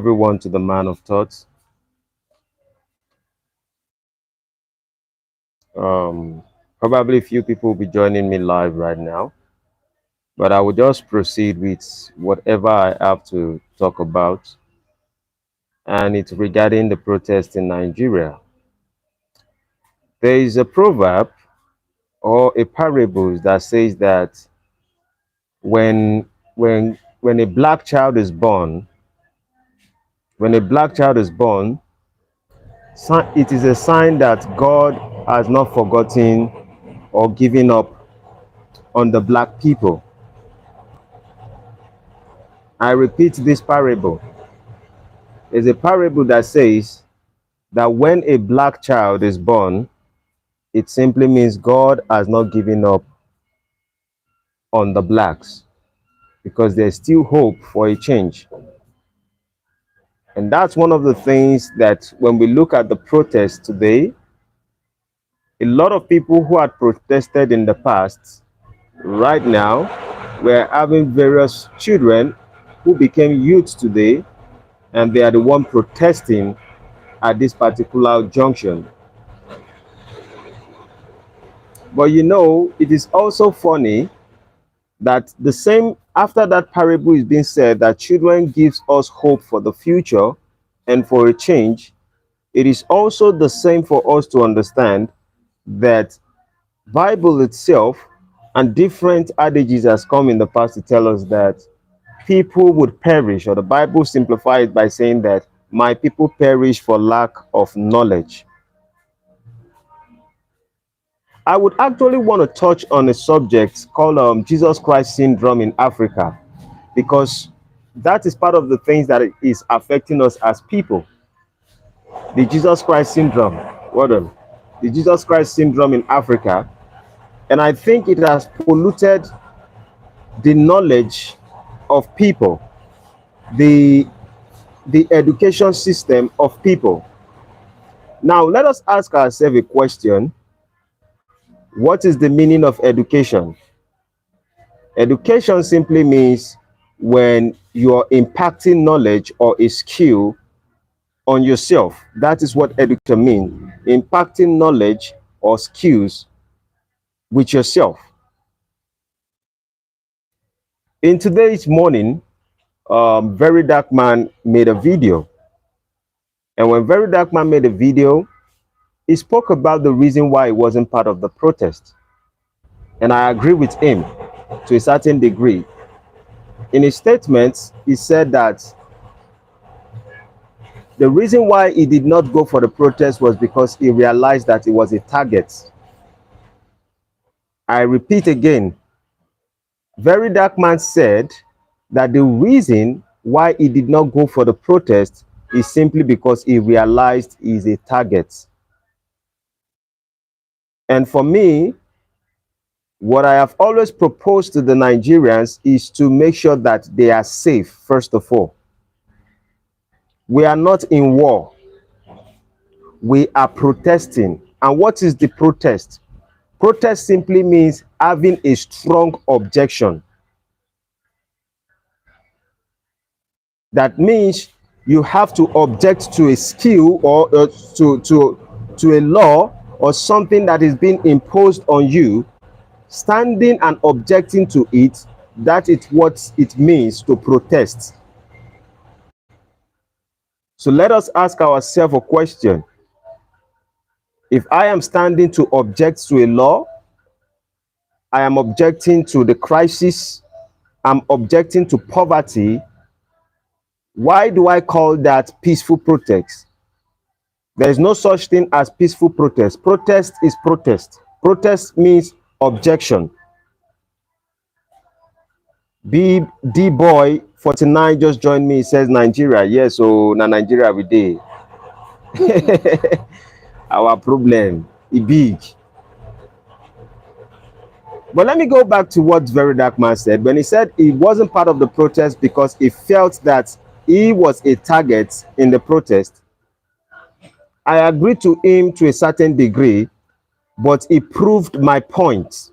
Everyone to the man of thoughts. Probably a few people will be joining me live right now, but I will just proceed with whatever I have to talk about, and it's regarding the protest in Nigeria. There is a proverb or a parable that says that when a black child is born, when a black child is born, it is a sign that God has not forgotten or given up on the black people. I repeat this parable. It's a parable that says that when a black child is born, it simply means God has not given up on the blacks because there's still hope for a change. And that's one of the things that when we look at the protest today, a lot of people who had protested in the past, right now, we're having various children who became youth today, and they are the one protesting at this particular junction. But it is also funny that the same after that parable is being said that children gives us hope for the future and for a change, it is also the same for us to understand that Bible itself and different adages has come in the past to tell us that people would perish, or the Bible simplifies it by saying that my people perish for lack of knowledge. I would actually want to touch on a subject called Jesus Christ syndrome in Africa, because that is part of the things that is affecting us as people. The Jesus Christ syndrome, the Jesus Christ syndrome in Africa, and I think it has polluted the knowledge of people, the education system of people. Now, let us ask ourselves a question. What is the meaning of education? Education simply means when you are impacting knowledge or a skill on yourself. That is what education means, impacting knowledge or skills with yourself. In today's morning, Very Dark Man made a video. And when Very Dark Man made a video, he spoke about the reason why he wasn't part of the protest. And I agree with him to a certain degree. In his statements, he said that the reason why he did not go for the protest was because he realized that it was a target. I repeat again, Very Dark Man said that the reason why he did not go for the protest is simply because he realized he's a target. And for me, what I have always proposed to the Nigerians is to make sure that they are safe, first of all. We are not in war. We are protesting. And what is the protest? Protest simply means having a strong objection. That means you have to object to a skill or to a law or something that is being imposed on you. Standing and objecting to it, that is what it means to protest. So let us ask ourselves a question. If I am standing to object to a law, I am objecting to the crisis, I'm objecting to poverty, why do I call that peaceful protest? There is no such thing as peaceful protest. Protest is protest. Protest means objection. D-Boy 49 just joined me. He says Nigeria. Yes, so na Nigeria we dey. Our problem is big. But let me go back to what Very Dark Man said. When he said he wasn't part of the protest because he felt that he was a target in the protest, I agree to him to a certain degree, but he proved my point.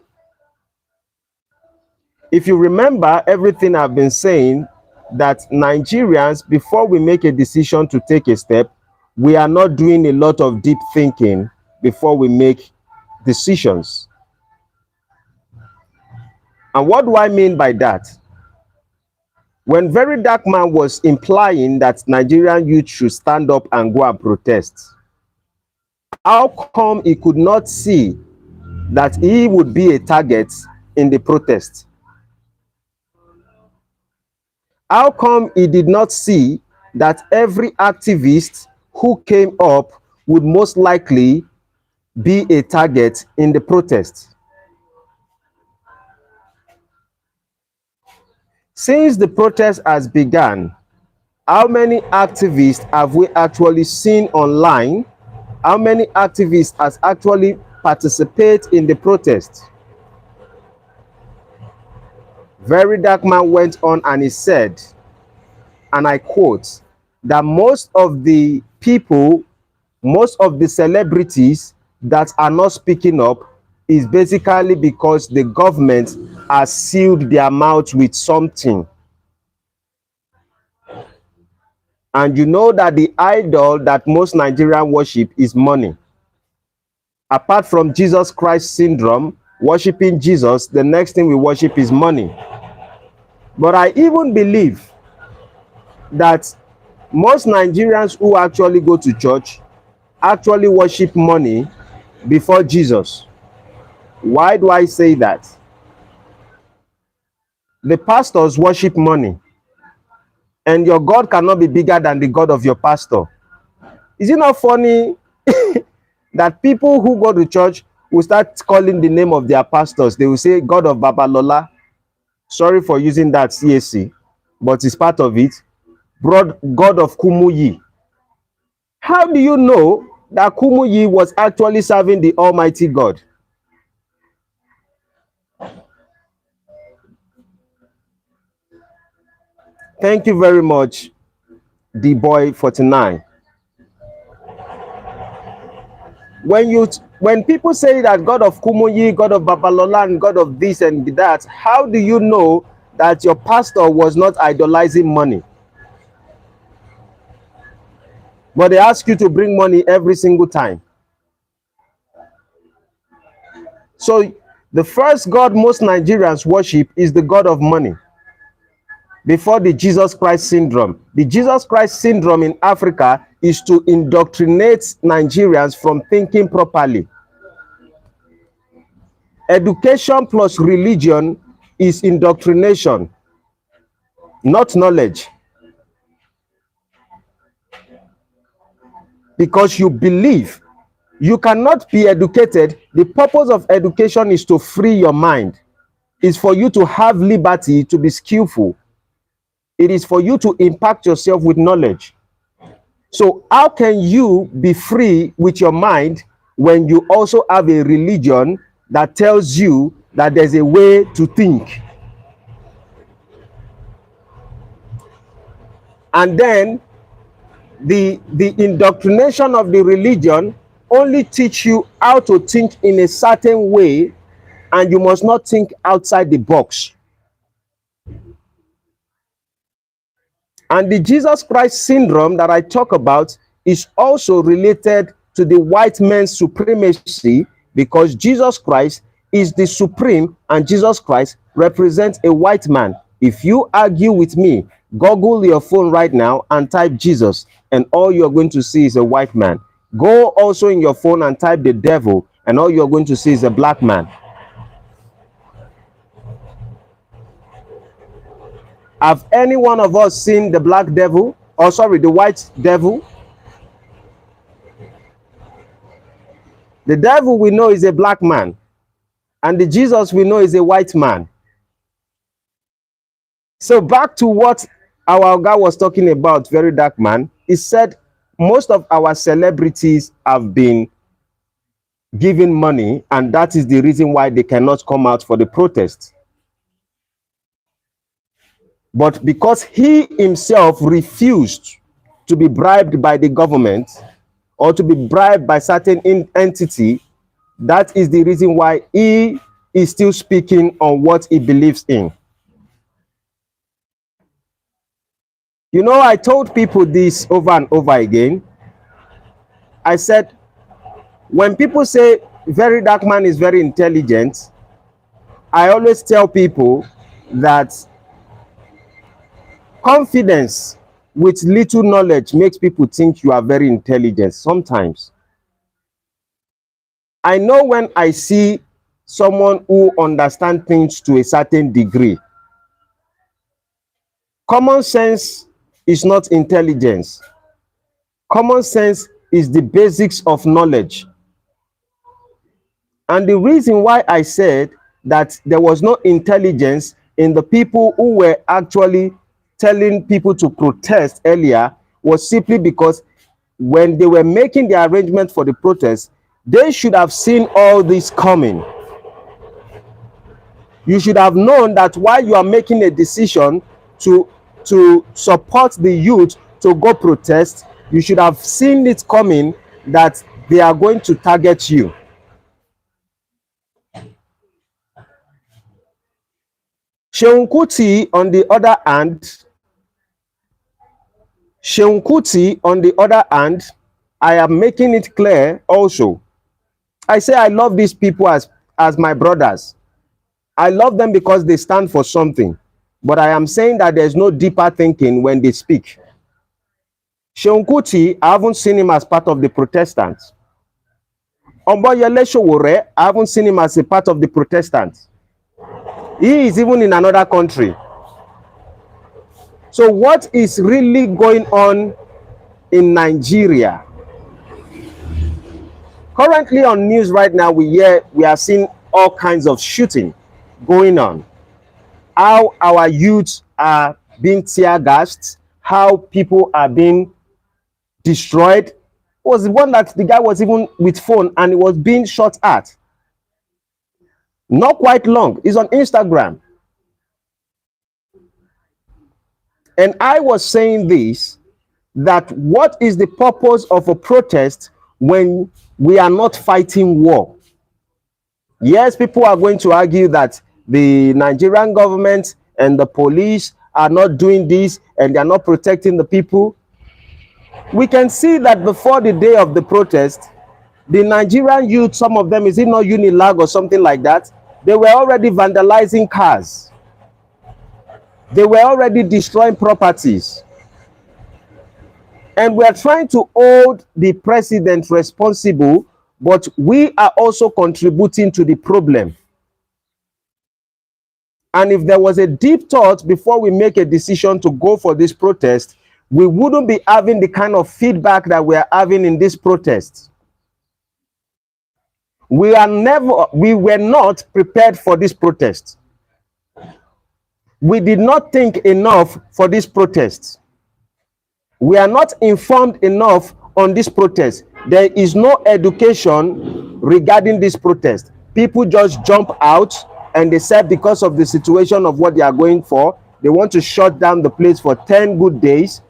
If you remember everything I've been saying that Nigerians, before we make a decision to take a step, we are not doing a lot of deep thinking before we make decisions. And what do I mean by that? When Very Dark Man was implying that Nigerian youth should stand up and go and protest, how come he could not see that he would be a target in the protest? How come he did not see that every activist who came up would most likely be a target in the protest? Since the protest has begun, how many activists have we actually seen online? How many activists has actually participate in the protest? Very Dark Man went on and he said, and I quote, that most of the people, most of the celebrities that are not speaking up is basically because the government has sealed their mouth with something. And you know that the idol that most Nigerian worship is money. Apart from Jesus Christ syndrome, worshiping Jesus, the next thing we worship is money. But I even believe that most Nigerians who actually go to church actually worship money before Jesus. Why do I say that? The pastors worship money, and your God cannot be bigger than the God of your pastor. Is it not funny that people who go to church will start calling the name of their pastors? They will say, God of Babalola. Sorry for using that CAC, but it's part of it. God of Kumuyi. How do you know that Kumuyi was actually serving the Almighty God? Thank you very much, D-Boy49. When people say that God of Kumuyi, God of Babalola, and God of this and that, how do you know that your pastor was not idolizing money? But they ask you to bring money every single time. So the first God most Nigerians worship is the God of money, before the Jesus Christ syndrome. The Jesus Christ syndrome in Africa is to indoctrinate Nigerians from thinking properly. Education plus religion is indoctrination, not knowledge. Because you believe you cannot be educated. The purpose of education is to free your mind. It's for you to have liberty, to be skillful. It is for you to impact yourself with knowledge. So how can you be free with your mind when you also have a religion that tells you that there's a way to think? And then the indoctrination of the religion only teach you how to think in a certain way, and you must not think outside the box. And the Jesus Christ syndrome that I talk about is also related to the white man's supremacy, because Jesus Christ is the supreme and Jesus Christ represents a white man. If you argue with me, Google your phone right now and type Jesus, and all you're going to see is a white man. Go also in your phone and type the devil, and all you're going to see is a black man. Have any one of us seen the black devil? Or sorry, the white devil? The devil we know is a black man, and the Jesus we know is a white man. So back to what our guy was talking about, Very Dark Man. He said most of our celebrities have been given money, and that is the reason why they cannot come out for the protest. But because he himself refused to be bribed by the government or to be bribed by certain entity, that is the reason why he is still speaking on what he believes in. You know, I told people this over and over again. I said, when people say very dark man is very intelligent, I always tell people that confidence with little knowledge makes people think you are very intelligent sometimes. I know when I see someone who understands things to a certain degree. Common sense is not intelligence. Common sense is the basics of knowledge. And the reason why I said that there was no intelligence in the people who were actually telling people to protest earlier was simply because when they were making the arrangement for the protest, they should have seen all this coming. You should have known that while you are making a decision to support the youth to go protest, you should have seen it coming that they are going to target you. Seun Kuti, on the other hand, I am making it clear also. I say I love these people as my brothers. I love them because they stand for something. But I am saying that there's no deeper thinking when they speak. Seun Kuti, I haven't seen him as part of the Protestants. Omboyele Sowore, I haven't seen him as a part of the Protestants. He is even in another country. So what is really going on in Nigeria? Currently on news right now, we are seeing all kinds of shooting going on. How our youths are being tear gassed, how people are being destroyed. It was one that the guy was even with phone and it was being shot at. Not quite long. It's on Instagram. And I was saying this, that what is the purpose of a protest when we are not fighting war? Yes, people are going to argue that the Nigerian government and the police are not doing this and they are not protecting the people. We can see that before the day of the protest, the Nigerian youth, some of them, is it not Unilag or something like that? They were already vandalizing cars. They were already destroying properties. And we are trying to hold the president responsible, but we are also contributing to the problem. And if there was a deep thought before we make a decision to go for this protest, we wouldn't be having the kind of feedback that we are having in this protest. We were not prepared for this protest. We did not think enough for this protest. We are not informed enough on this protest. There is no education regarding this protest. People just jump out and they said because of the situation of what they are going for, they want to shut down the place for 10 good days.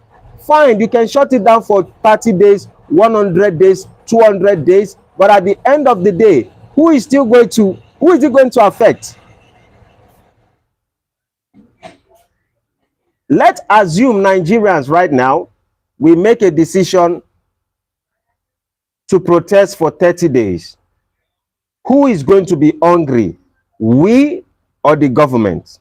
Fine, you can shut it down for 30 days, 100 days, 200 days. But at the end of the day, who is it going to affect? Let's assume Nigerians right now, we make a decision to protest for 30 days. Who is going to be hungry? We or the government?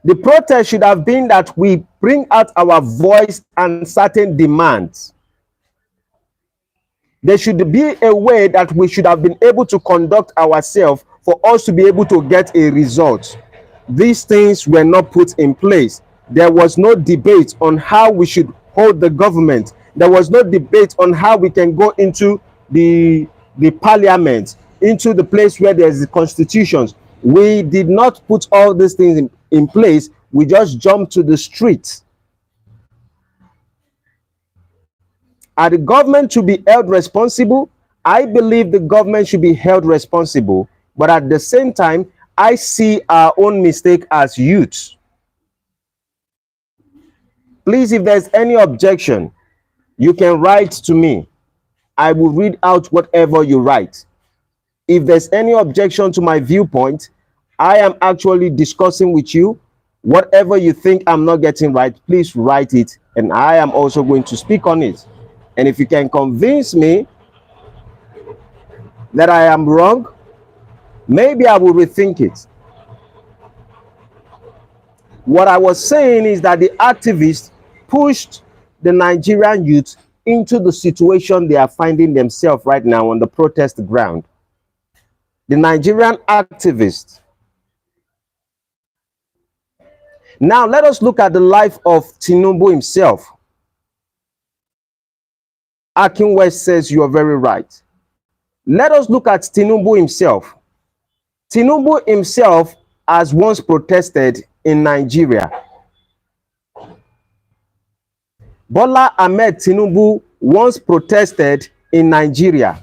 The protest should have been that we bring out our voice and certain demands. There should be a way that we should have been able to conduct ourselves for us to be able to get a result. These things were not put in place. There was no debate on how we should hold the government. There was no debate on how we can go into the parliament, into the place where there's the constitutions. We did not put all these things in place. We just jumped to the streets. Are the government to be held responsible? I believe the government should be held responsible, but at the same time, I see our own mistake as youth. Please, if there's any objection, you can write to me. I will read out whatever you write. If there's any objection to my viewpoint, I am actually discussing with you. Whatever you think I'm not getting right, please write it, and I am also going to speak on it. And if you can convince me that I am wrong, maybe I will rethink it. What I was saying is that the activists pushed the Nigerian youth into the situation they are finding themselves right now on the protest ground. The Nigerian activists. Now let us look at the life of Tinubu himself. Akin West says you are very right. Let us look at Tinubu himself. Tinubu himself has once protested in Nigeria. Bola Ahmed Tinubu once protested in Nigeria.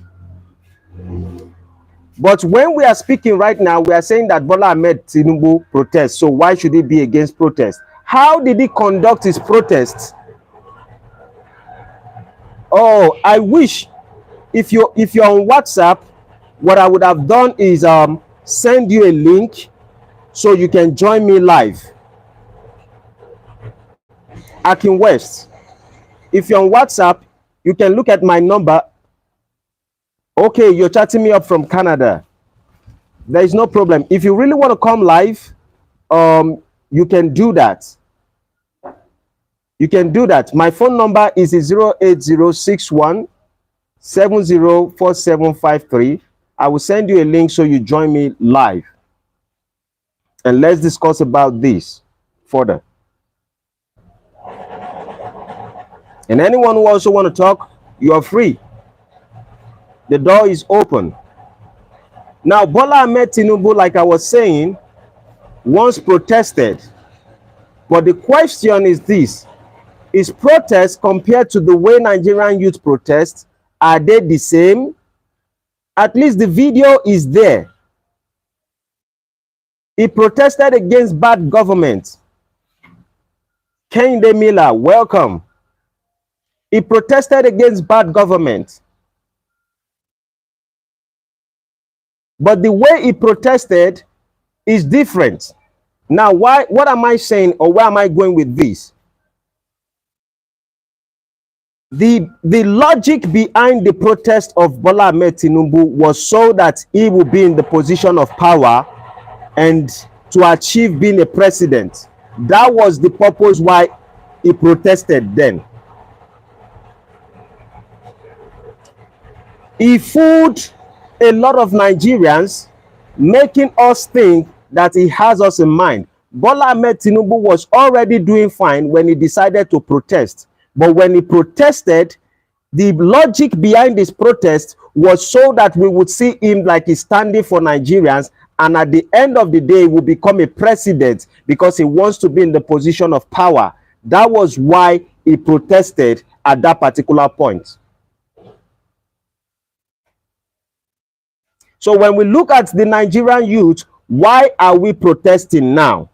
But when we are speaking right now, we are saying that Bola Ahmed Tinubu protests. So why should he be against protest? How did he conduct his protests? Oh, I wish if you're on WhatsApp, what I would have done is send you a link so you can join me live. Akin West. If you're on WhatsApp, you can look at my number. Okay, you're chatting me up from Canada. There is no problem. If you really want to come live, you can do that. You can do that. My phone number is 08061 704753. I will send you a link so you join me live. And let's discuss about this further. And anyone who also want to talk, you are free. The door is open. Now, Bola Ahmed Tinubu, like I was saying, once protested. But the question is this: is protest compared to the way Nigerian youth protest, are they the same? At least the video is there. He protested against bad government. Kehinde Miller, welcome. He protested against bad government. But the way he protested is different. Now, what am I saying, or where am I going with this? The logic behind the protest of Bola Ahmed Tinubu was so that he would be in the position of power and to achieve being a president. That was the purpose why he protested then. He fooled a lot of Nigerians, making us think that he has us in mind. Bola Ahmed Tinubu was already doing fine when he decided to protest. But when he protested, the logic behind this protest was so that we would see him like he's standing for Nigerians, and at the end of the day, he will become a president because he wants to be in the position of power. That was why he protested at that particular point. So when we look at the Nigerian youth, why are we protesting now?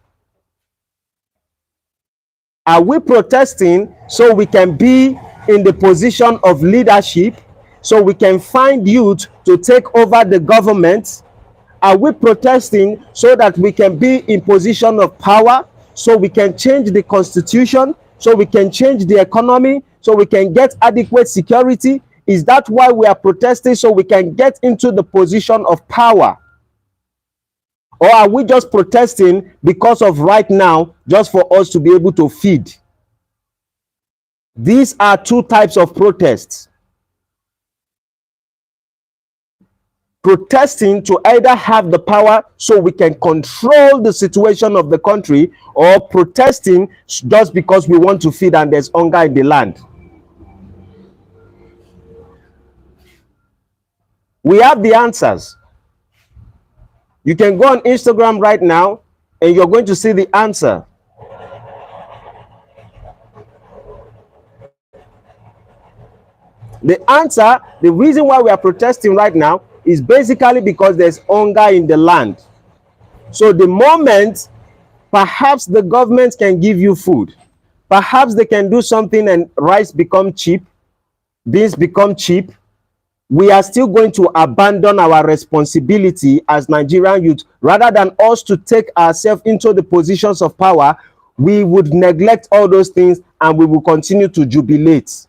Are we protesting so we can be in the position of leadership, so we can find youth to take over the government? Are we protesting so that we can be in position of power, so we can change the constitution, so we can change the economy, so we can get adequate security? Is that why we are protesting, so we can get into the position of power? Or are we just protesting because of right now, just for us to be able to feed? These are two types of protests. Protesting to either have the power so we can control the situation of the country, or protesting just because we want to feed and there's hunger in the land. We have the answers. You can go on Instagram right now and you're going to see the answer. The answer, the reason why we are protesting right now is basically because there's hunger in the land. So the moment perhaps the government can give you food, perhaps they can do something and rice become cheap, beans become cheap, we are still going to abandon our responsibility as Nigerian youth. Rather than us to take ourselves into the positions of power, we would neglect all those things and we will continue to jubilate.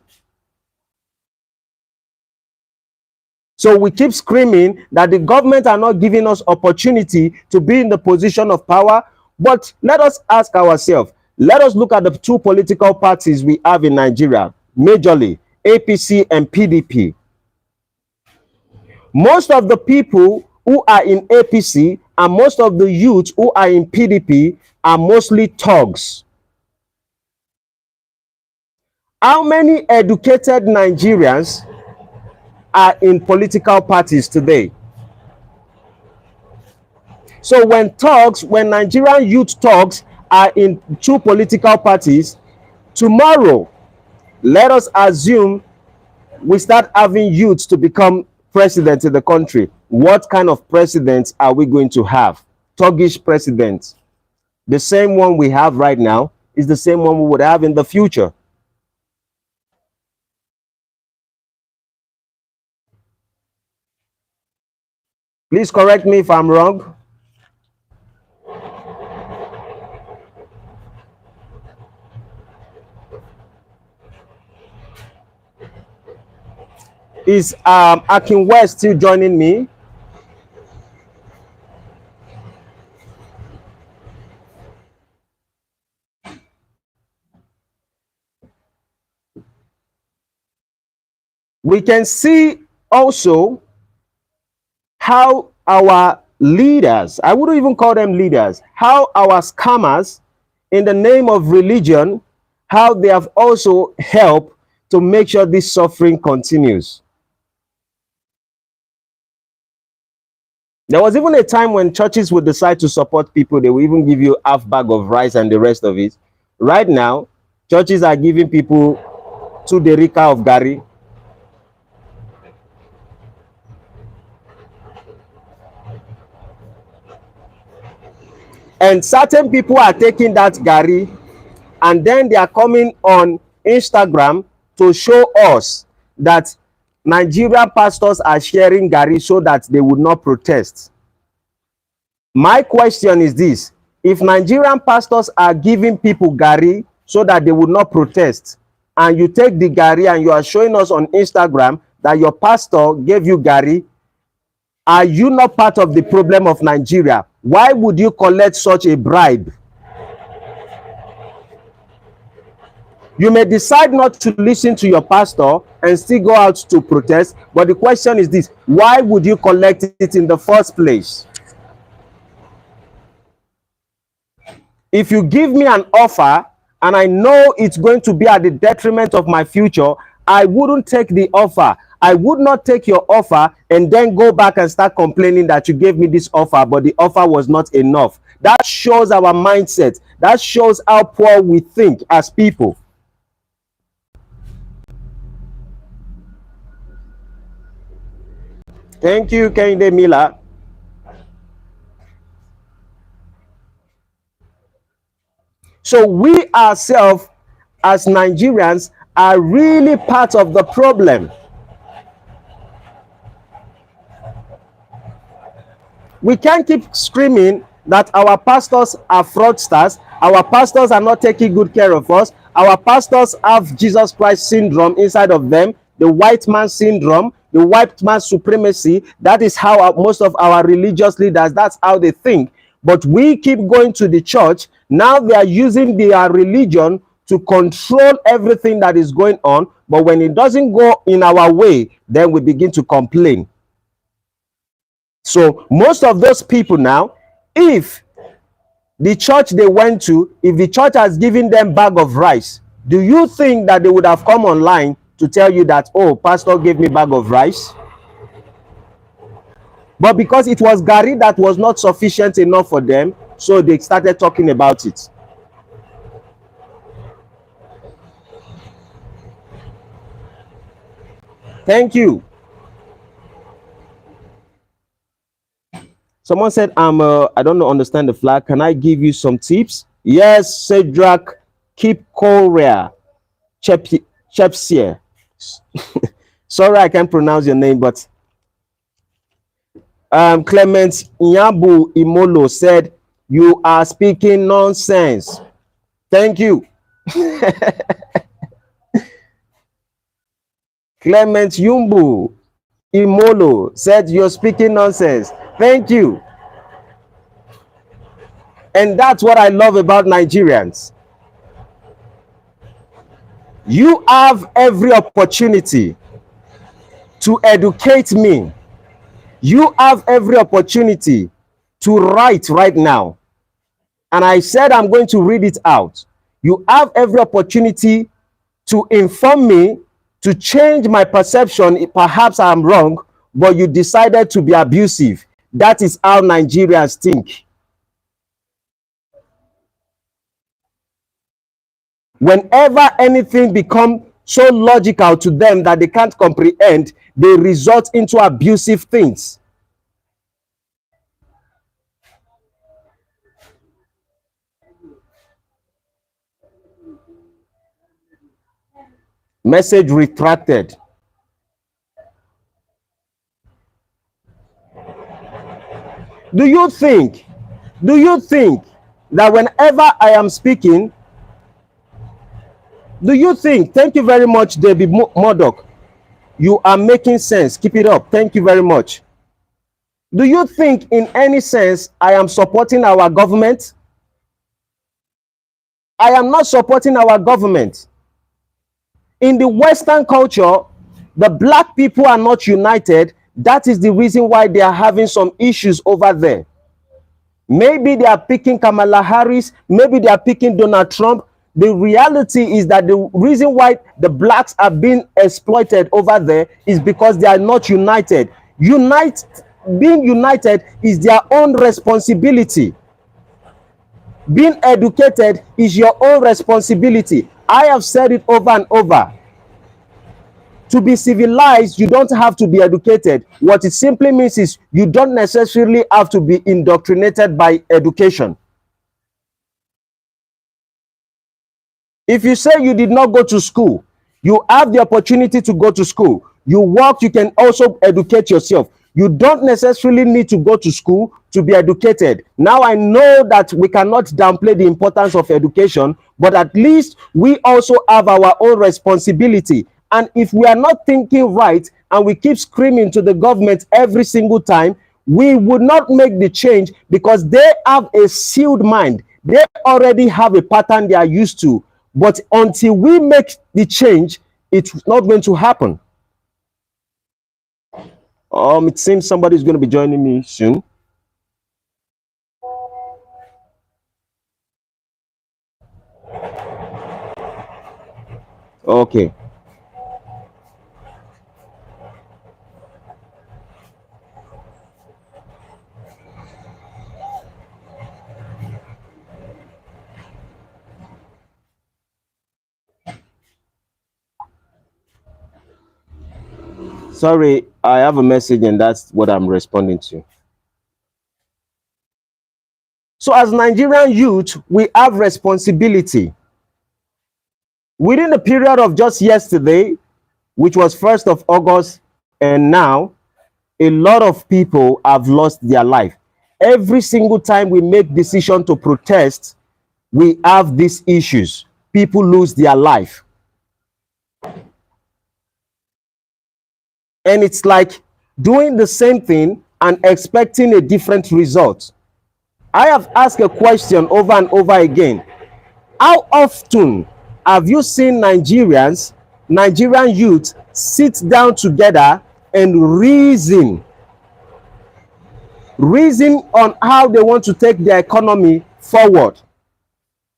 So we keep screaming that the government are not giving us opportunity to be in the position of power. But let us ask ourselves, let us look at the two political parties we have in Nigeria, majorly APC and PDP. Most of the people who are in APC and most of the youth who are in PDP are mostly thugs. How many educated Nigerians are in political parties today? So when Nigerian youth thugs are in two political parties, tomorrow, let us assume we start having youths to become president in the country. What kind of president are we going to have? Thuggish president. The same one we have right now is the same one we would have in the future. Please correct me if I'm wrong. Is Akin West still joining me? We can see also how our leaders, I wouldn't even call them leaders, how our scammers in the name of religion, how they have also helped to make sure this suffering continues. There was even a time when churches would decide to support people. They will even give you half bag of rice and the rest of it. Right now, churches are giving people 2 derica of gari. And certain people are taking that gari and then they are coming on Instagram to show us that Nigerian pastors are sharing gari so that they would not protest. My question is this: if Nigerian pastors are giving people gari so that they would not protest, and you take the gari and you are showing us on Instagram that your pastor gave you gari, are you not part of the problem of Nigeria? Why would you collect such a bribe? You may decide not to listen to your pastor and still go out to protest, but the question is this: why would you collect it in the first place? If you give me an offer and I know it's going to be at the detriment of my future, I wouldn't take the offer. I would not take your offer and then go back and start complaining that you gave me this offer, but the offer was not enough. That shows our mindset. That shows how poor we think as people. Thank you, Kende Miller. So we ourselves as Nigerians are really part of the problem. We can't keep screaming that our pastors are fraudsters, our pastors are not taking good care of us, our pastors have Jesus Christ syndrome inside of them, the white man syndrome, the white man supremacy. That is how most of our religious leaders, that's how they think. But we keep going to the church. Now they are using their religion to control everything that is going on. But when it doesn't go in our way, then we begin to complain. So most of those people now, if the church they went to, if the church has given them bag of rice, do you think that they would have come online to tell you that, oh, pastor gave me bag of rice? But because it was gari that was not sufficient enough for them, so they started talking about it. Thank you. Someone said, I don't understand the flag. Can I give you some tips? Yes, Cedric, keep Korea, Chepsier. Sorry, I can't pronounce your name, but Clement Nyabu Imolo said, "You are speaking nonsense." Thank you. Clement Yumbu Imolo said, "You're speaking nonsense." Thank you. And that's what I love about Nigerians. You have every opportunity to educate me. You have every opportunity to write right now. And I said I'm going to read it out. You have every opportunity to inform me, to change my perception. Perhaps I'm wrong, but you decided to be abusive. That is how Nigerians think. Whenever anything becomes so logical to them that they can't comprehend, they resort into abusive things. Message retracted. Do you think that whenever I am speaking, do you think, thank you very much, David Murdoch, you are making sense. Keep it up. Thank you very much. Do you think in any sense I am supporting our government? I am not supporting our government. In the Western culture, the black people are not united. That is the reason why they are having some issues over there. Maybe they are picking Kamala Harris. Maybe they are picking Donald Trump. The reality is that the reason why the blacks are being exploited over there is because they are not united. Being united is their own responsibility. Being educated is your own responsibility. I have said it over and over. To be civilized, you don't have to be educated. What it simply means is you don't necessarily have to be indoctrinated by education. If you say you did not go to school, you have the opportunity to go to school. You work, you can also educate yourself. You don't necessarily need to go to school to be educated. Now I know that we cannot downplay the importance of education, but at least we also have our own responsibility. And if we are not thinking right and we keep screaming to the government every single time, we would not make the change because they have a sealed mind. They already have a pattern they are used to. But until we make the change, it's not going to happen. It seems somebody is going to be joining me soon. Okay. Sorry, I have a message and that's what I'm responding to. So as Nigerian youth, we have responsibility. Within the period of just yesterday, which was 1st of August, and now, a lot of people have lost their life. Every single time we make decision to protest, we have these issues. People lose their life. And it's like doing the same thing and expecting a different result. I have asked a question over and over again. How often have you seen Nigerian youth sit down together and reason on how they want to take their economy forward,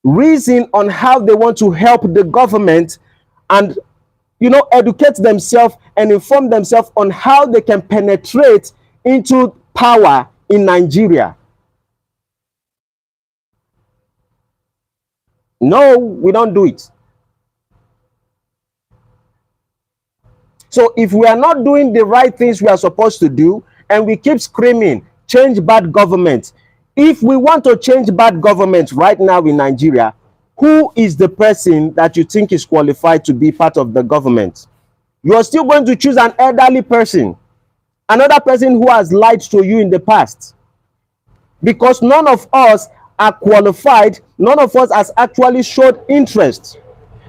reason on how they want to help the government, and educate themselves and inform themselves on how they can penetrate into power in Nigeria? No, we don't do it. So if we are not doing the right things we are supposed to do, and we keep screaming, change bad government. If we want to change bad government right now in Nigeria, who is the person that you think is qualified to be part of the government? You are still going to choose an elderly person, another person who has lied to you in the past, because none of us are qualified, none of us has actually showed interest.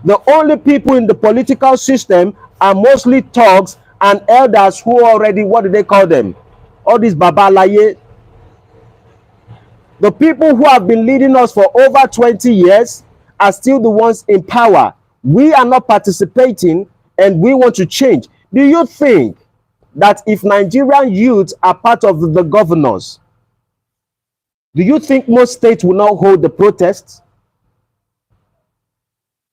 The only people in the political system are mostly thugs and elders who already, what do they call them? All these babalaye. The people who have been leading us for over 20 years are still the ones in power. We are not participating and we want to change. Do you think that if Nigerian youths are part of the governors, do you think most states will not hold the protests?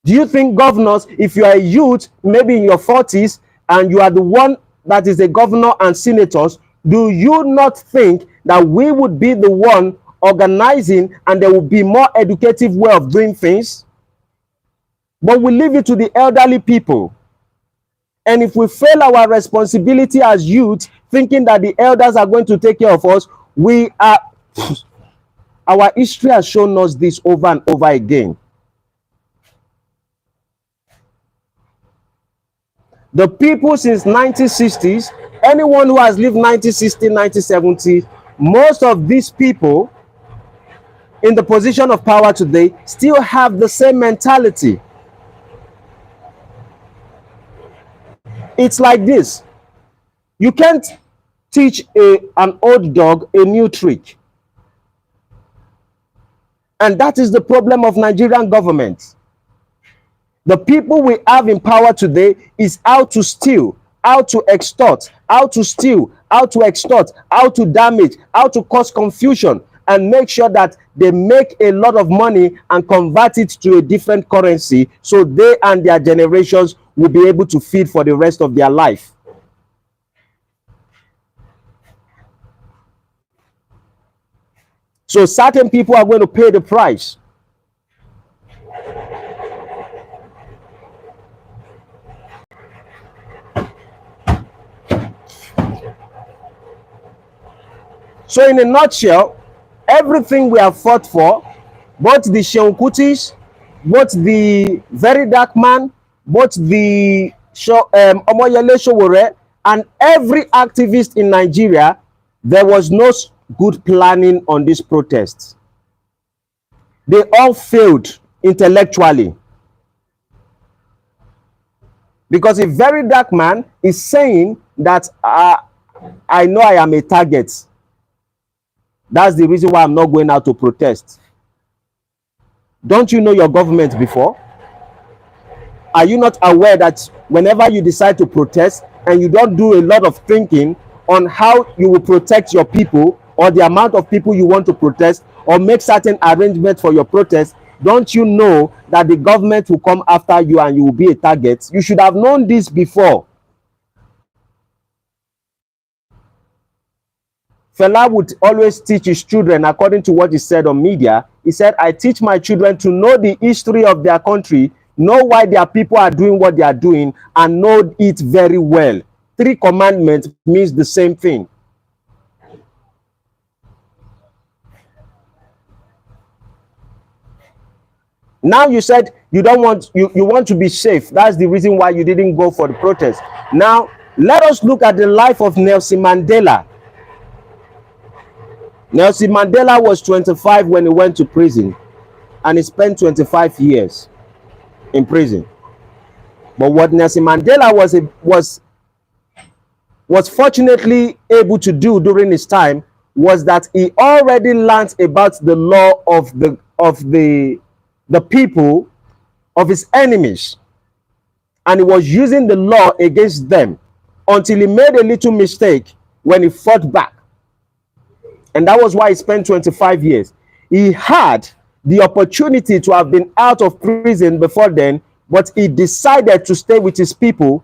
Do you think governors, if you are a youth, maybe in your 40s, and you are the one that is a governor and senators, do you not think that we would be the one organizing and there will be more educative way of doing things? But we leave it to the elderly people. And if we fail our responsibility as youth, thinking that the elders are going to take care of us, we are... Our history has shown us this over and over again. The people since 1960s, anyone who has lived 1960, 1970, most of these people in the position of power today still have the same mentality. It's like this. You can't teach an old dog a new trick. And that is the problem of Nigerian government. The people we have in power today is how to steal, how to extort, how to steal, how to extort, how to damage, how to cause confusion, and make sure that they make a lot of money and convert it to a different currency so they and their generations will be able to feed for the rest of their life. So certain people are going to pay the price. So in a nutshell, everything we have fought for, both the Kutis, both the very dark man, both the Omoyele Sowore, and every activist in Nigeria, there was no good planning on these protests. They all failed intellectually. Because a very dark man is saying that I know I am a target. That's the reason why I'm not going out to protest. Don't you know your government before? Are you not aware that whenever you decide to protest and you don't do a lot of thinking on how you will protect your people or the amount of people you want to protest or make certain arrangements for your protest, don't you know that the government will come after you and you will be a target? You should have known this before. Fela would always teach his children, according to what he said on media. He said, I teach my children to know the history of their country, know why their people are doing what they are doing, and know it very well. 3 commandments means the same thing. Now you said you don't want, you want to be safe. That's the reason why you didn't go for the protest. Now, let us look at the life of Nelson Mandela. Nelson Mandela was 25 when he went to prison, and he spent 25 years in prison. But what Nelson Mandela was fortunately able to do during his time was that he already learned about the law of the people, of his enemies, and he was using the law against them until he made a little mistake when he fought back. And that was why he spent 25 years. He had the opportunity to have been out of prison before then, but he decided to stay with his people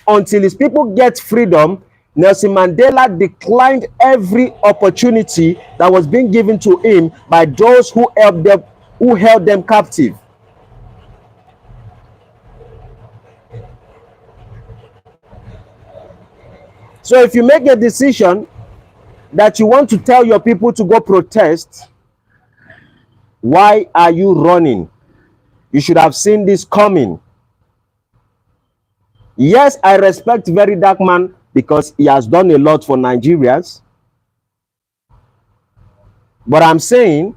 until his people get freedom. Nelson Mandela declined every opportunity that was being given to him by those who held them captive. So if you make a decision that you want to tell your people to go protest, why are you running? You should have seen this coming. Yes, I respect Very Dark Man because he has done a lot for Nigerians. But I'm saying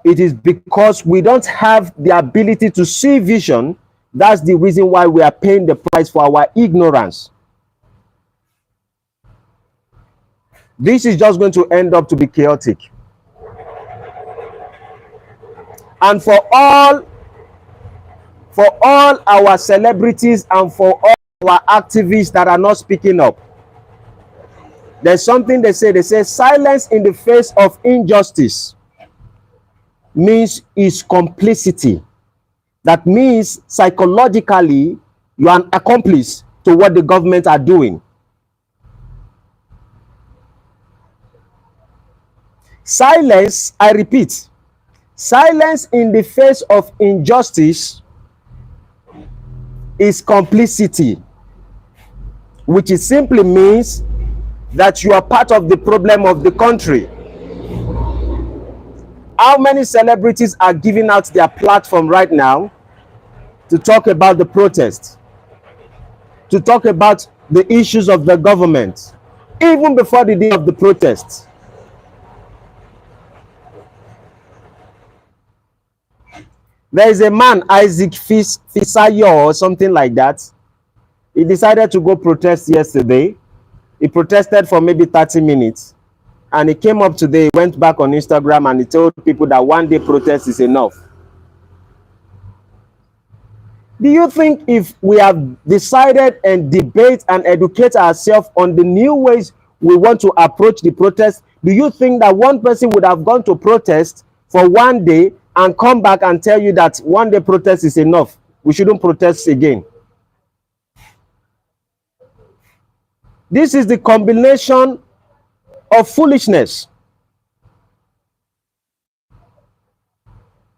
it is because we don't have the ability to see vision. That's the reason why we are paying the price for our ignorance. This is just going to end up to be chaotic. And for all our celebrities and for all our activists that are not speaking up, there's something they say silence in the face of injustice means is complicity. That means psychologically you are an accomplice to what the government are doing. Silence, I repeat, silence in the face of injustice is complicity, which is simply means that you are part of the problem of the country. How many celebrities are giving out their platform right now to talk about the protest, to talk about the issues of the government, even before the day of the protest? There is a man, Isaac Fisayo or something like that. He decided to go protest yesterday. He protested for maybe 30 minutes. And he came up today, went back on Instagram and he told people that one day protest is enough. Do you think if we have decided and debate and educate ourselves on the new ways we want to approach the protest, do you think that one person would have gone to protest for one day and come back and tell you that one day protest is enough, we shouldn't protest again? This is the combination of foolishness.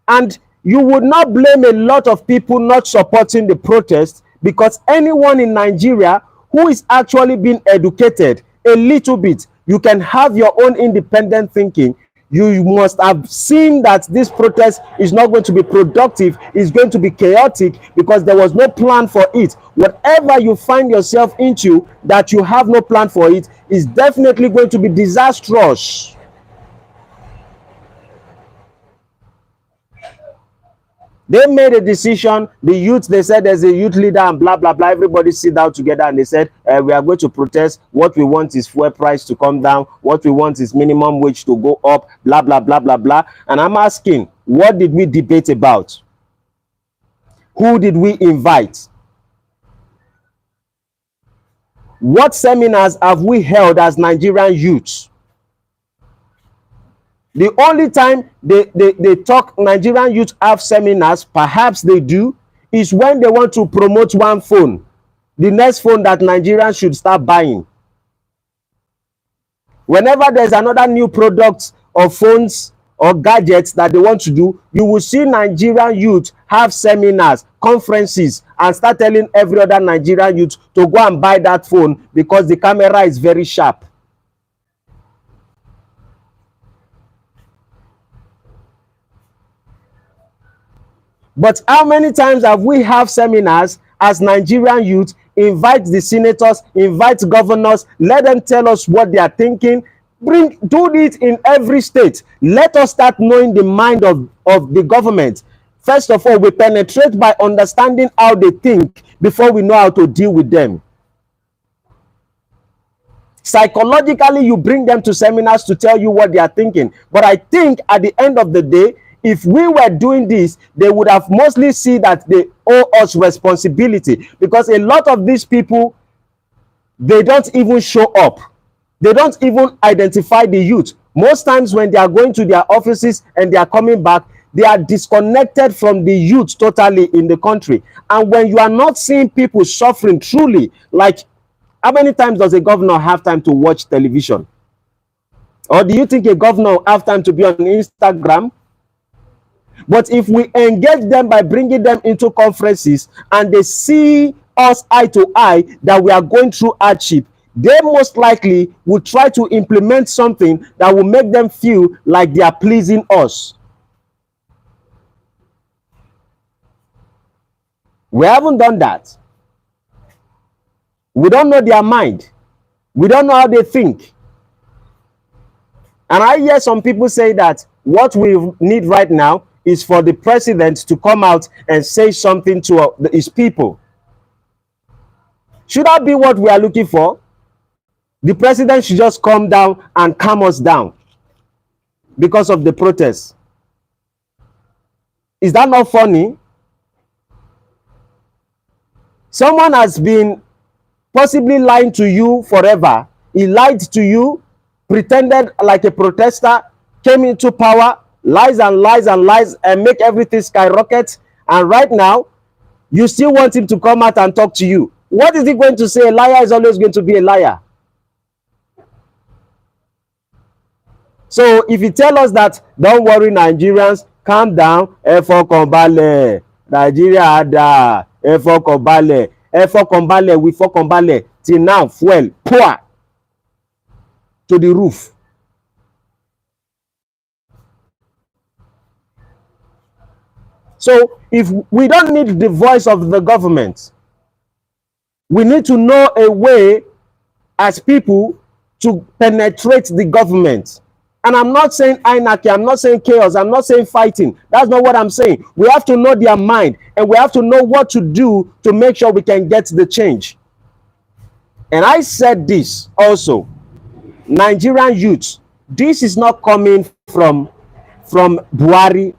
And you would not blame a lot of people not supporting the protest, because anyone in Nigeria who is actually being educated a little bit, you can have your own independent thinking. You must have seen that this protest is not going to be productive, it's going to be chaotic, because there was no plan for it. Whatever you find yourself into that you have no plan for it is definitely going to be disastrous. They made a decision. The youth, they said there's a youth leader and blah, blah, blah. Everybody sit down together and they said, we are going to protest. What we want is fuel price to come down. What we want is minimum wage to go up, blah, blah, blah, blah, blah. And I'm asking, what did we debate about? Who did we invite? What seminars have we held as Nigerian youths? The only time they talk Nigerian youth have seminars, perhaps they do, is when they want to promote one phone, the next phone that Nigerians should start buying. Whenever there's another new product or phones or gadgets that they want to do, you will see Nigerian youth have seminars, conferences, and start telling every other Nigerian youth to go and buy that phone because the camera is very sharp. But how many times have we have seminars as Nigerian youth, invite the senators, invite governors, let them tell us what they are thinking, do it in every state. Let us start knowing the mind of the government. First of all, we penetrate by understanding how they think before we know how to deal with them. Psychologically, you bring them to seminars to tell you what they are thinking. But I think at the end of the day, if we were doing this, they would have mostly seen that they owe us responsibility, because a lot of these people, they don't even show up. They don't even identify the youth. Most times when they are going to their offices and they are coming back, they are disconnected from the youth totally in the country. And when you are not seeing people suffering truly, like how many times does a governor have time to watch television? Or do you think a governor have time to be on Instagram? But if we engage them by bringing them into conferences and they see us eye to eye that we are going through hardship, they most likely will try to implement something that will make them feel like they are pleasing us. We haven't done that. We don't know their mind. We don't know how they think. And I hear some people say that what we need right now is for the president to come out and say something to his people. Should that be what we are looking for? The president should just come down and calm us down because of the protests. Is that not funny? Someone has been possibly lying to you forever. He lied to you, pretended like a protester, came into power, lies and lies and lies, and make everything skyrocket. And right now, you still want him to come out and talk to you. What is he going to say? A liar is always going to be a liar. So if you tell us that, don't worry, Nigerians, calm down, Nigeria ada, we fọkànbalẹ̀ till now, fuel, pour to the roof. So if we don't need the voice of the government, we need to know a way as people to penetrate the government. And I'm not saying anarchy, I'm not saying chaos, I'm not saying fighting. That's not what I'm saying. We have to know their mind, and we have to know what to do to make sure we can get the change. And I said this also, Nigerian youth, this is not coming from Buhari.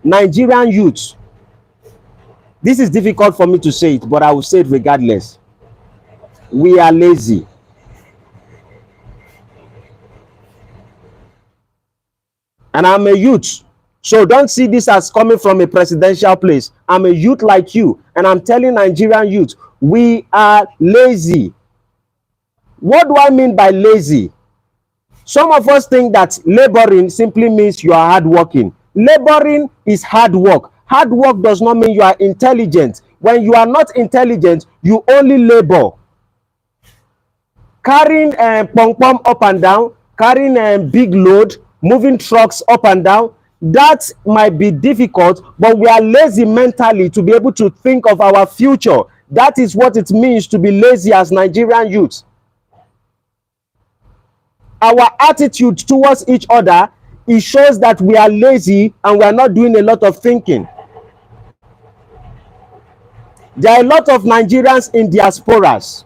Nigerian youth, this is difficult for me to say it, but I will say it regardless. We are lazy. And I'm a youth, so don't see this as coming from a presidential place. I'm a youth like you, and I'm telling Nigerian youth, we are lazy. What do I mean by lazy? Some of us think that laboring simply means you are hardworking. Laboring is hard work. Hard work does not mean you are intelligent. When you are not intelligent, you only labor. Carrying pom-pom up and down, carrying a big load, moving trucks up and down, that might be difficult, but we are lazy mentally to be able to think of our future. That is what it means to be lazy as Nigerian youth. Our attitude towards each other, it shows that we are lazy and we are not doing a lot of thinking. There are a lot of Nigerians in diasporas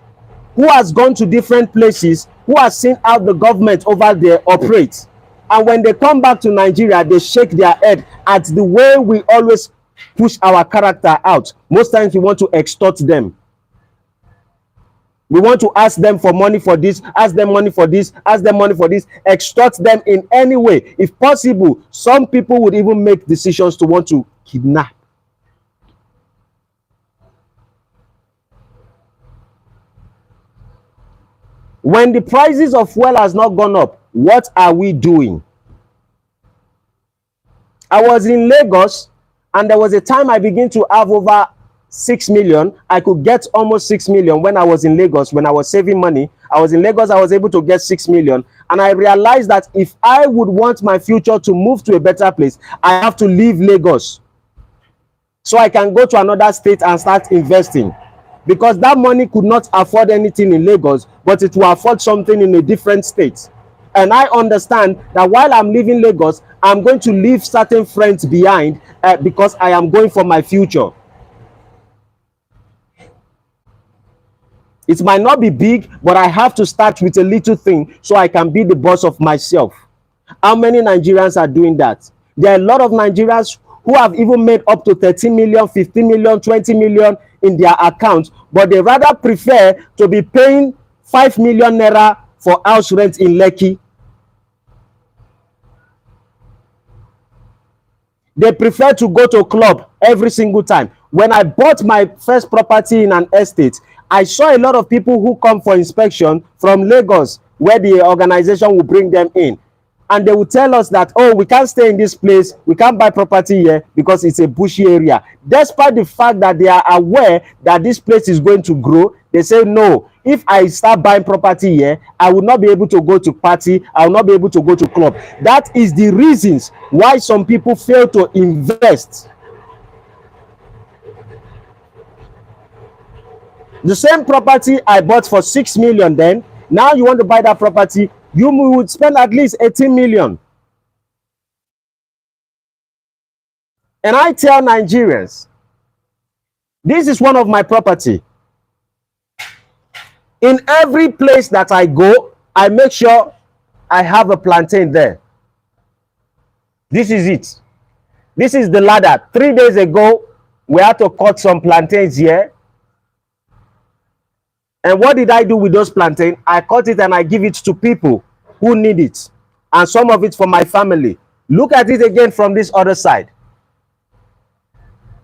who has gone to different places, who has seen how the government over there operates. And when they come back to Nigeria, they shake their head at the way we always push our character out. Most times we want to extort them. We want to ask them for money for this, ask them money for this, ask them money for this, extort them in any way. If possible, some people would even make decisions to want to kidnap. When the prices of fuel has not gone up, what are we doing? I was in Lagos, and there was a time I began to have over 6 million. I could get almost 6 million when I was in Lagos. When I was saving money, I was in Lagos, I was able to get 6 million. And I realized that if I would want my future to move to a better place, I have to leave Lagos so I can go to another state and start investing. Because that money could not afford anything in Lagos, but it will afford something in a different state. And I understand that while I'm leaving Lagos, I'm going to leave certain friends behind because I am going for my future. It might not be big, but I have to start with a little thing so I can be the boss of myself. How many Nigerians are doing that? There are a lot of Nigerians who have even made up to 13 million, 15 million, 20 million in their accounts, but they rather prefer to be paying 5 million naira for house rent in Lekki. They prefer to go to a club every single time. When I bought my first property in an estate, I saw a lot of people who come for inspection from Lagos, where the organization will bring them in. And they will tell us that, oh, we can't stay in this place, we can't buy property here because it's a bushy area. Despite the fact that they are aware that this place is going to grow, they say, no, if I start buying property here, I will not be able to go to party, I will not be able to go to club. That is the reasons why some people fail to invest. The same property I bought for 6 million then, now you want to buy that property, you would spend at least 18 million. And I tell Nigerians, this is one of my property. In every place that I go, I make sure I have a plantain there. This is it. This is the ladder. 3 days ago, we had to cut some plantains here. And what did I do with those plantains? I cut it and I give it to people who need it. And some of it for my family. Look at it again from this other side.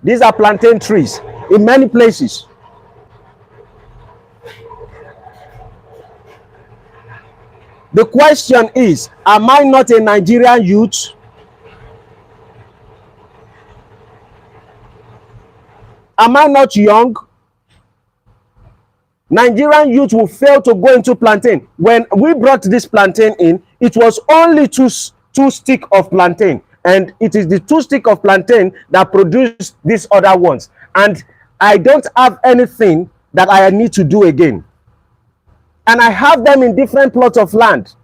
These are plantain trees in many places. The question is, am I not a Nigerian youth? Am I not young? Nigerian youth will fail to go into plantain. When we brought this plantain in, it was only two sticks of plantain. And it is the 2 sticks of plantain that produced these other ones. And I don't have anything that I need to do again. And I have them in different plots of land.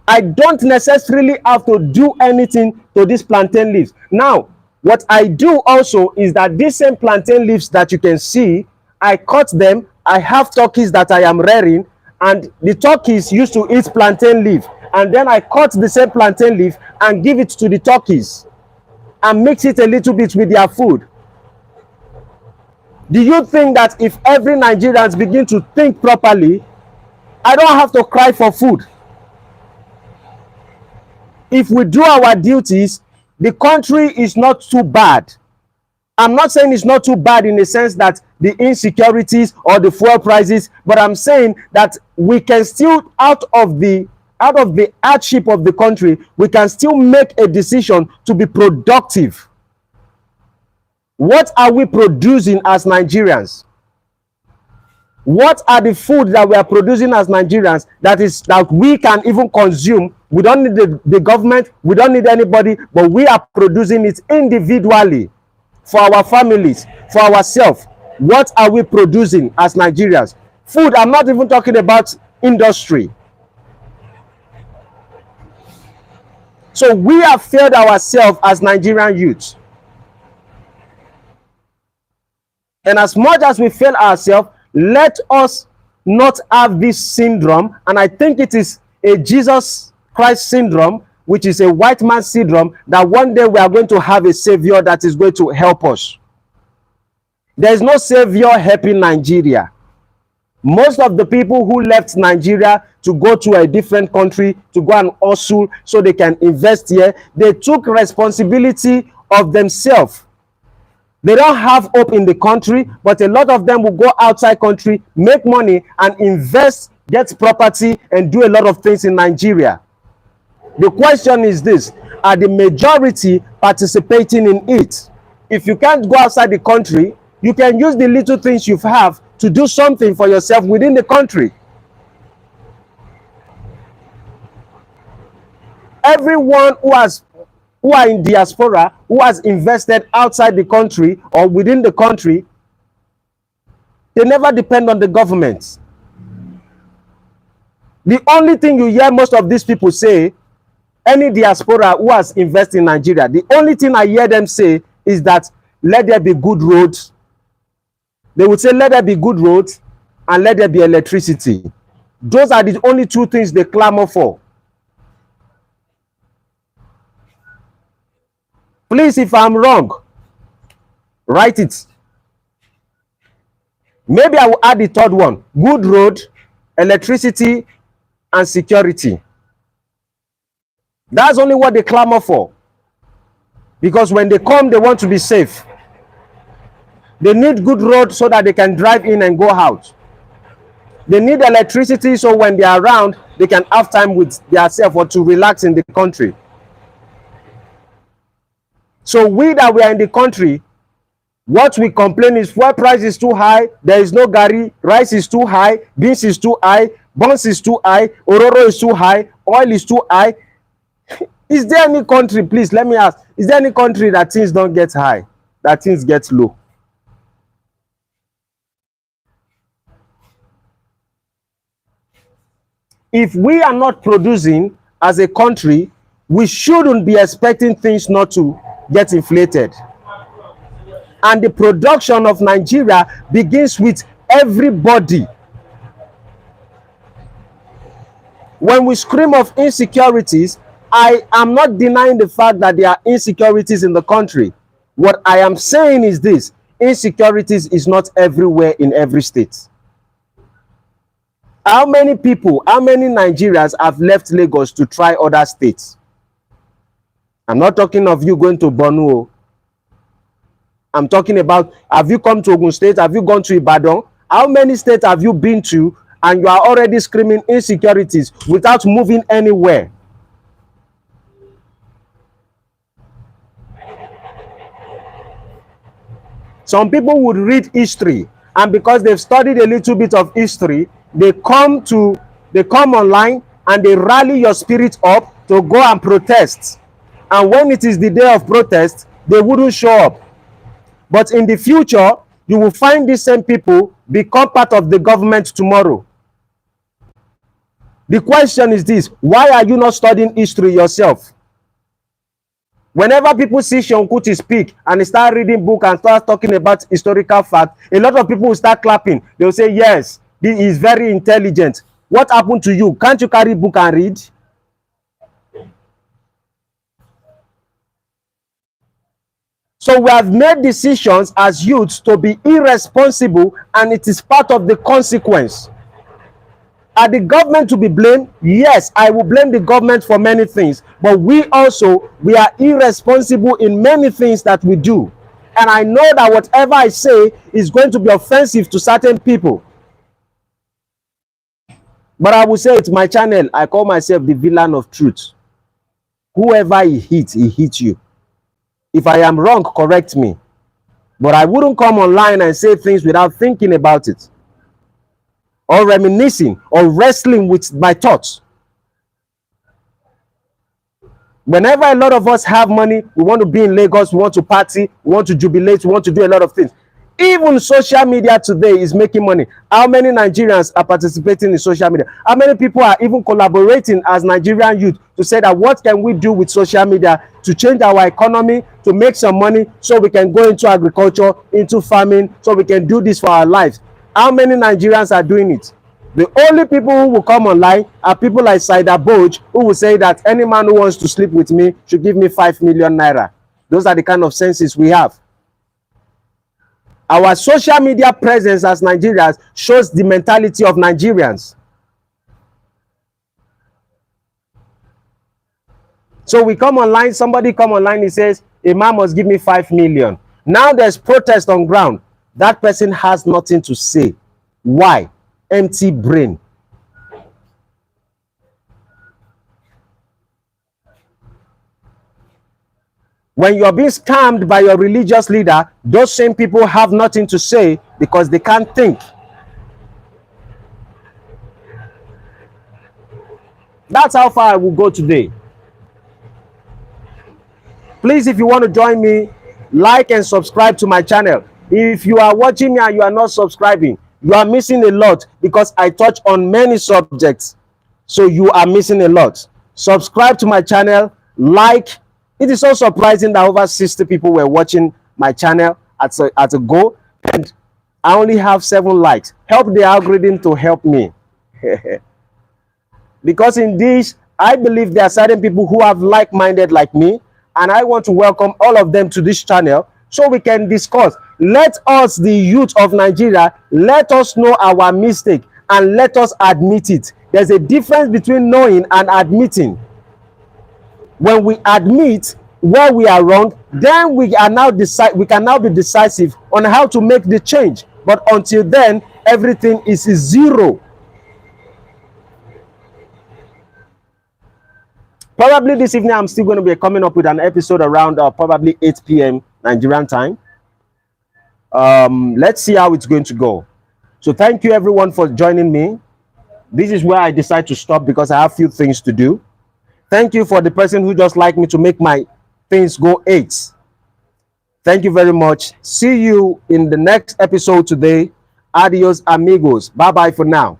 I don't necessarily have to do anything to these plantain leaves. Now, what I do also is that these same plantain leaves that you can see, I cut them. I have turkeys that I am rearing, and the turkeys used to eat plantain leaf. And then I cut the same plantain leaf and give it to the turkeys and mix it a little bit with their food. Do you think that if every Nigerian begin to think properly, I don't have to cry for food? If we do our duties, the country is not too bad. I'm not saying it's not too bad in the sense that the insecurities or the fuel prices, but I'm saying that we can still, out of the hardship of the country, we can still make a decision to be productive. What are we producing as Nigerians? What are the food that we are producing as Nigerians that we can even consume? We don't need the government, we don't need anybody, but we are producing it individually for our families, for ourselves. What are we producing as Nigerians? Food, I'm not even talking about industry. So we have failed ourselves as Nigerian youth. And as much as we fail ourselves, let us not have this syndrome. And I think it is a Jesus Christ syndrome, which is a white man syndrome, that one day we are going to have a savior that is going to help us. There is no savior helping Nigeria. Most of the people who left Nigeria to go to a different country to go and hustle so they can invest here, they took responsibility of themselves. They don't have hope in the country, but a lot of them will go outside country, make money and invest, get property and do a lot of things in Nigeria. The question is this: are the majority participating in it? If you can't go outside the country, you can use the little things you have to do something for yourself within the country. Everyone who are in diaspora, who has invested outside the country or within the country, they never depend on the government. The only thing you hear most of these people say, any diaspora who has invested in Nigeria, the only thing I hear them say is that let there be good roads. They would say let there be good roads and let there be electricity. Those are the only 2 things they clamor for. Please, if I'm wrong, write it. Maybe I will add the 3rd one: good road, electricity, and security. That's only what they clamor for. Because when they come, they want to be safe. They need good road so that they can drive in and go out. They need electricity so when they are around, they can have time with themselves or to relax in the country. So we that we are in the country, what we complain is fuel price is too high, there is no gari, rice is too high, beans is too high, buns is too high, ororo is too high, oil is too high. Is there any country, please let me ask, is there any country that things don't get high, that things get low? If we are not producing as a country, we shouldn't be expecting things not to get inflated. And the production of Nigeria begins with everybody. When we scream of insecurities, I am not denying the fact that there are insecurities in the country. What I am saying is this: insecurities is not everywhere in every state. How many people, how many Nigerians have left Lagos to try other states? I'm not talking of you going to Borno. I'm talking about, have you come to Ogun State? Have you gone to Ibadan? How many states have you been to and you are already screaming insecurities without moving anywhere? Some people would read history, and because they've studied a little bit of history, they come online and they rally your spirit up to go and protest. And when it is the day of protest, they wouldn't show up. But in the future, you will find these same people become part of the government tomorrow. The question is this: why are you not studying history yourself? Whenever people see Seun Kuti speak and they start reading book and start talking about historical facts, a lot of people will start clapping. They will say, yes, he is very intelligent. What happened to you? Can't you carry book and read? So we have made decisions as youths to be irresponsible, and it is part of the consequence. Are the government to be blamed? Yes, I will blame the government for many things, but we are irresponsible in many things that we do. And I know that whatever I say is going to be offensive to certain people. But I will say it's my channel. I call myself the villain of truth. Whoever he hits you. If I am wrong, correct me. But I wouldn't come online and say things without thinking about it, or reminiscing, or wrestling with my thoughts. Whenever a lot of us have money, we want to be in Lagos, we want to party, we want to jubilate, we want to do a lot of things. Even social media today is making money. How many Nigerians are participating in social media? How many people are even collaborating as Nigerian youth to say that what can we do with social media to change our economy, to make some money so we can go into agriculture, into farming, so we can do this for our lives? How many Nigerians are doing it? The only people who will come online are people like Saida Boj, who will say that any man who wants to sleep with me should give me 5 million naira. Those are the kind of senses we have. Our social media presence as Nigerians shows the mentality of Nigerians. So we come online, somebody come online, he says, a man must give me 5 million. Now there's protest on ground. That person has nothing to say. Why? Empty brain. When you're being scammed by your religious leader, those same people have nothing to say because they can't think. That's how far I will go today. Please, if you want to join me, like and subscribe to my channel. If you are watching me and you are not subscribing, you are missing a lot because I touch on many subjects. So you are missing a lot. Subscribe to my channel, like. It is so surprising that over 60 people were watching my channel at a go, and I only have 7 likes. Help the algorithm to help me. Because in this, I believe there are certain people who have like-minded like me, and I want to welcome all of them to this channel so we can discuss. Let us, the youth of Nigeria, let us know our mistake and let us admit it. There's a difference between knowing and admitting. When we admit where we are wrong, then we can now be decisive on how to make the change. But until then, everything is zero. Probably this evening, I'm still going to be coming up with an episode around probably 8 p.m. Nigerian time. Let's see how it's going to go. So thank you everyone for joining me. This is where I decide to stop because I have few things to do. Thank you for the person who just like me to make my things go 8. Thank you very much. See you in the next episode today. Adios, amigos. Bye-bye for now.